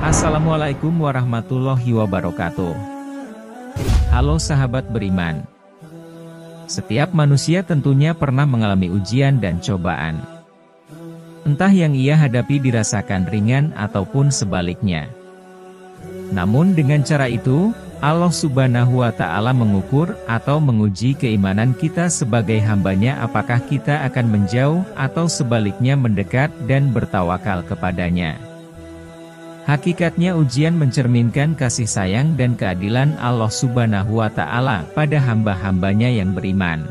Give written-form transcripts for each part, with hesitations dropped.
Assalamualaikum warahmatullahi wabarakatuh. Halo sahabat beriman. Setiap manusia tentunya pernah mengalami ujian dan cobaan. Entah yang ia hadapi dirasakan ringan ataupun sebaliknya. Namun dengan cara itu, Allah Subhanahu wa Ta'ala mengukur atau menguji keimanan kita sebagai hambanya, apakah kita akan menjauh atau sebaliknya mendekat dan bertawakal kepadanya. Hakikatnya ujian mencerminkan kasih sayang dan keadilan Allah Subhanahu wa Ta'ala pada hamba-hambanya yang beriman.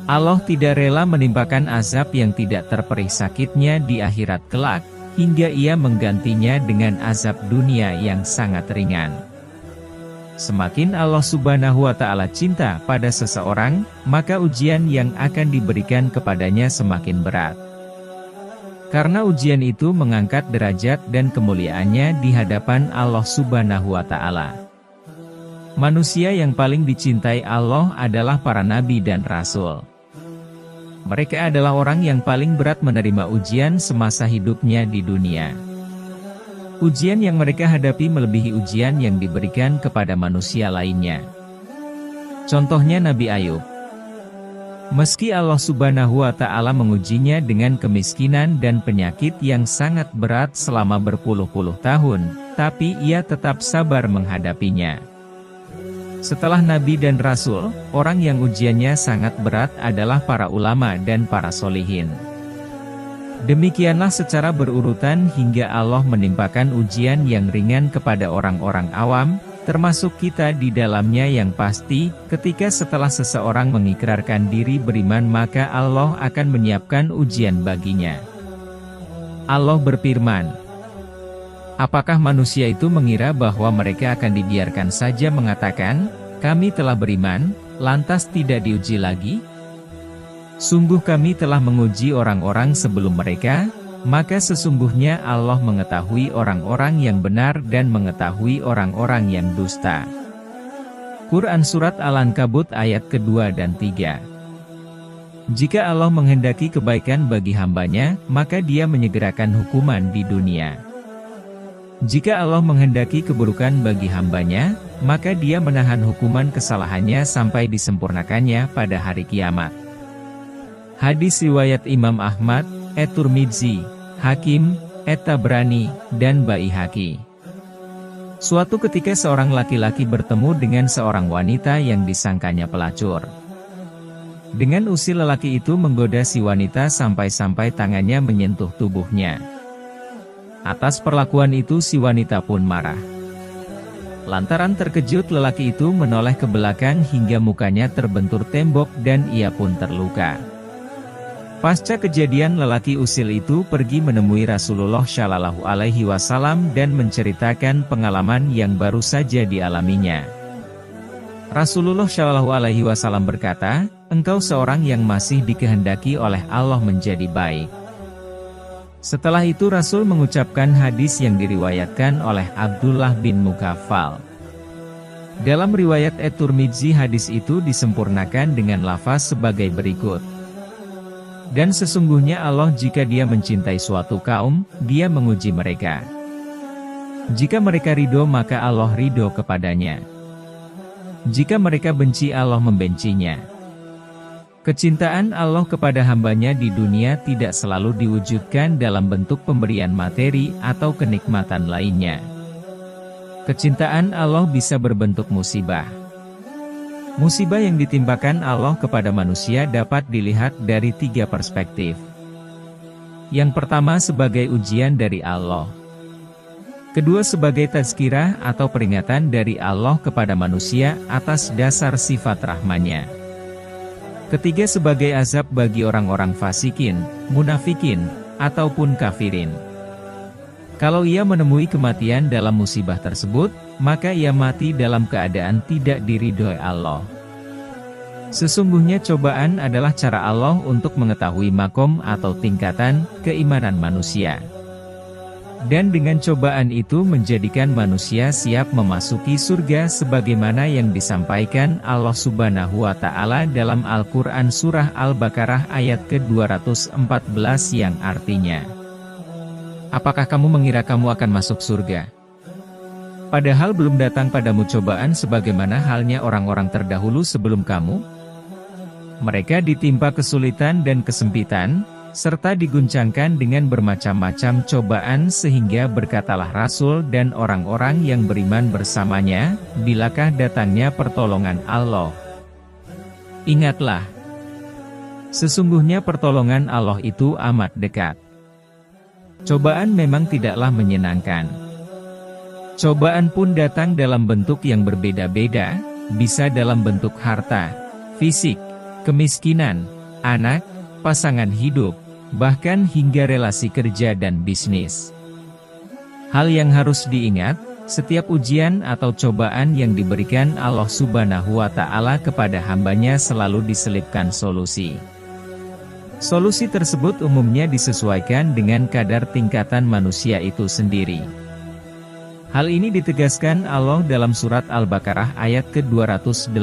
Allah tidak rela menimpakan azab yang tidak terperih sakitnya di akhirat kelak, hingga ia menggantinya dengan azab dunia yang sangat ringan. Semakin Allah Subhanahu wa Ta'ala cinta pada seseorang, maka ujian yang akan diberikan kepadanya semakin berat. Karena ujian itu mengangkat derajat dan kemuliaannya di hadapan Allah Subhanahu wa Ta'ala. Manusia yang paling dicintai Allah adalah para nabi dan rasul. Mereka adalah orang yang paling berat menerima ujian semasa hidupnya di dunia. Ujian yang mereka hadapi melebihi ujian yang diberikan kepada manusia lainnya. Contohnya Nabi Ayub. Meski Allah Subhanahu wa Ta'ala mengujinya dengan kemiskinan dan penyakit yang sangat berat selama berpuluh-puluh tahun, tapi ia tetap sabar menghadapinya. Setelah Nabi dan Rasul, orang yang ujiannya sangat berat adalah para ulama dan para solihin. Demikianlah secara berurutan hingga Allah menimpakan ujian yang ringan kepada orang-orang awam, termasuk kita di dalamnya, yang pasti, ketika setelah seseorang mengikrarkan diri beriman maka Allah akan menyiapkan ujian baginya. Allah berfirman, apakah manusia itu mengira bahwa mereka akan dibiarkan saja mengatakan, kami telah beriman, lantas tidak diuji lagi? Sungguh kami telah menguji orang-orang sebelum mereka, maka sesungguhnya Allah mengetahui orang-orang yang benar dan mengetahui orang-orang yang dusta. Quran Surat Al-Ankabut ayat kedua dan 3. Jika Allah menghendaki kebaikan bagi hambanya, maka Dia menyegerakan hukuman di dunia. Jika Allah menghendaki keburukan bagi hambanya, maka Dia menahan hukuman kesalahannya sampai disempurnakannya pada hari kiamat. Hadis riwayat Imam Ahmad, At-Tirmidzi, Hakim, At-Tabrani, dan Baihaqi. Suatu ketika seorang laki-laki bertemu dengan seorang wanita yang disangkanya pelacur. Dengan usil lelaki itu menggoda si wanita sampai-sampai tangannya menyentuh tubuhnya. Atas perlakuan itu si wanita pun marah. Lantaran terkejut lelaki itu menoleh ke belakang hingga mukanya terbentur tembok dan ia pun terluka. Pasca kejadian lelaki usil itu pergi menemui Rasulullah Shallallahu Alaihi Wasallam dan menceritakan pengalaman yang baru saja dialaminya. Rasulullah Shallallahu Alaihi Wasallam berkata, engkau seorang yang masih dikehendaki oleh Allah menjadi baik. Setelah itu Rasul mengucapkan hadis yang diriwayatkan oleh Abdullah bin Mughaffal. Dalam riwayat At-Tirmidzi hadis itu disempurnakan dengan lafaz sebagai berikut. Dan sesungguhnya Allah jika Dia mencintai suatu kaum, Dia menguji mereka. Jika mereka ridho maka Allah ridho kepadanya. Jika mereka benci Allah membencinya. Kecintaan Allah kepada hambanya di dunia tidak selalu diwujudkan dalam bentuk pemberian materi atau kenikmatan lainnya. Kecintaan Allah bisa berbentuk musibah. Musibah yang ditimpakan Allah kepada manusia dapat dilihat dari 3 perspektif. Yang pertama sebagai ujian dari Allah. Kedua sebagai tazkirah atau peringatan dari Allah kepada manusia atas dasar sifat rahman-Nya. Ketiga sebagai azab bagi orang-orang fasikin, munafikin, ataupun kafirin. Kalau ia menemui kematian dalam musibah tersebut, maka ia mati dalam keadaan tidak diridhoi Allah. Sesungguhnya cobaan adalah cara Allah untuk mengetahui makom atau tingkatan keimanan manusia. Dan dengan cobaan itu menjadikan manusia siap memasuki surga sebagaimana yang disampaikan Allah Subhanahu wa Ta'ala dalam Al-Quran Surah Al-Baqarah ayat ke-214 yang artinya, apakah kamu mengira kamu akan masuk surga? Padahal belum datang padamu cobaan sebagaimana halnya orang-orang terdahulu sebelum kamu? Mereka ditimpa kesulitan dan kesempitan, serta diguncangkan dengan bermacam-macam cobaan sehingga berkatalah Rasul dan orang-orang yang beriman bersamanya, bilakah datangnya pertolongan Allah? Ingatlah, sesungguhnya pertolongan Allah itu amat dekat. Cobaan memang tidaklah menyenangkan. Cobaan pun datang dalam bentuk yang berbeda-beda, bisa dalam bentuk harta, fisik, kemiskinan, anak, pasangan hidup, bahkan hingga relasi kerja dan bisnis. Hal yang harus diingat, setiap ujian atau cobaan yang diberikan Allah Subhanahu wa Ta'ala kepada hambanya selalu diselipkan solusi. Solusi tersebut umumnya disesuaikan dengan kadar tingkatan manusia itu sendiri. Hal ini ditegaskan Allah dalam surat Al-Baqarah ayat ke-286.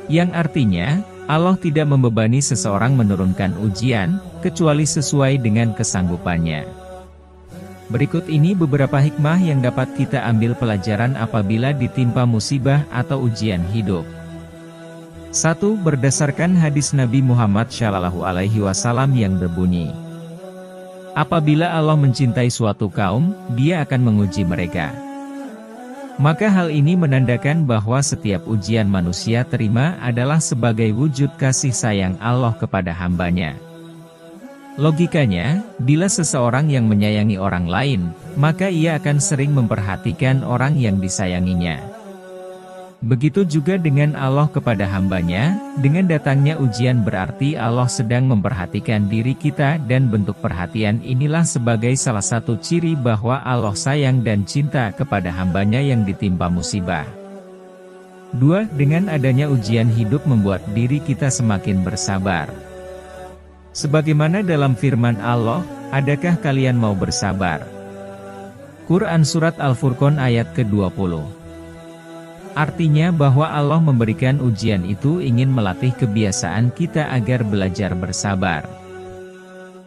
Yang artinya, Allah tidak membebani seseorang menurunkan ujian, kecuali sesuai dengan kesanggupannya. Berikut ini beberapa hikmah yang dapat kita ambil pelajaran apabila ditimpa musibah atau ujian hidup. 1. Berdasarkan hadis Nabi Muhammad SAW yang berbunyi, apabila Allah mencintai suatu kaum, Dia akan menguji mereka. Maka hal ini menandakan bahwa setiap ujian manusia terima adalah sebagai wujud kasih sayang Allah kepada hambanya. Logikanya, bila seseorang yang menyayangi orang lain, maka ia akan sering memperhatikan orang yang disayanginya. Begitu juga dengan Allah kepada hambanya, dengan datangnya ujian berarti Allah sedang memperhatikan diri kita dan bentuk perhatian inilah sebagai salah satu ciri bahwa Allah sayang dan cinta kepada hambanya yang ditimpa musibah. 2. Dengan adanya ujian hidup membuat diri kita semakin bersabar. Sebagaimana dalam firman Allah, adakah kalian mau bersabar? Quran Surat Al-Furqan ayat ke-20. Artinya bahwa Allah memberikan ujian itu ingin melatih kebiasaan kita agar belajar bersabar.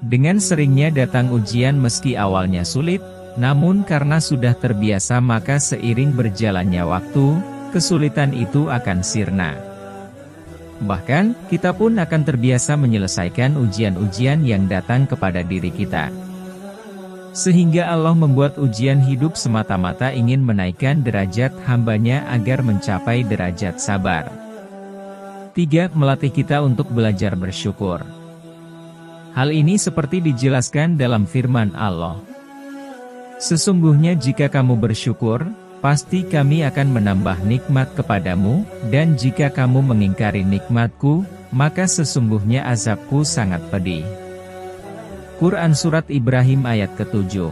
Dengan seringnya datang ujian meski awalnya sulit, namun karena sudah terbiasa maka seiring berjalannya waktu, kesulitan itu akan sirna. Bahkan, kita pun akan terbiasa menyelesaikan ujian-ujian yang datang kepada diri kita. Sehingga Allah membuat ujian hidup semata-mata ingin menaikkan derajat hambanya agar mencapai derajat sabar. 3. Melatih kita untuk belajar bersyukur. Hal ini seperti dijelaskan dalam firman Allah. Sesungguhnya jika kamu bersyukur, pasti kami akan menambah nikmat kepadamu, dan jika kamu mengingkari nikmatku, maka sesungguhnya azabku sangat pedih. Quran Surat Ibrahim ayat ke-7.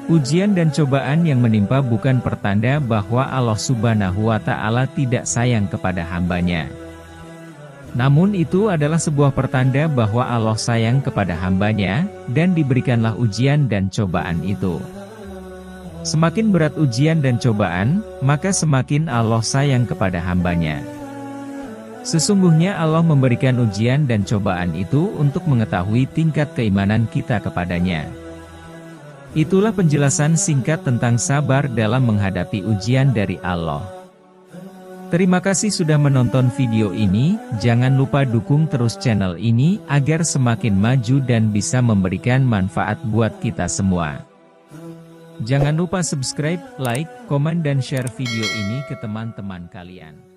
Ujian dan cobaan yang menimpa bukan pertanda bahwa Allah Subhanahu wa Ta'ala tidak sayang kepada hambanya. Namun itu adalah sebuah pertanda bahwa Allah sayang kepada hambanya, dan diberikanlah ujian dan cobaan itu. Semakin berat ujian dan cobaan, maka semakin Allah sayang kepada hambanya. Sesungguhnya Allah memberikan ujian dan cobaan itu untuk mengetahui tingkat keimanan kita kepadanya. Itulah penjelasan singkat tentang sabar dalam menghadapi ujian dari Allah. Terima kasih sudah menonton video ini, jangan lupa dukung terus channel ini agar semakin maju dan bisa memberikan manfaat buat kita semua. Jangan lupa subscribe, like, komen dan share video ini ke teman-teman kalian.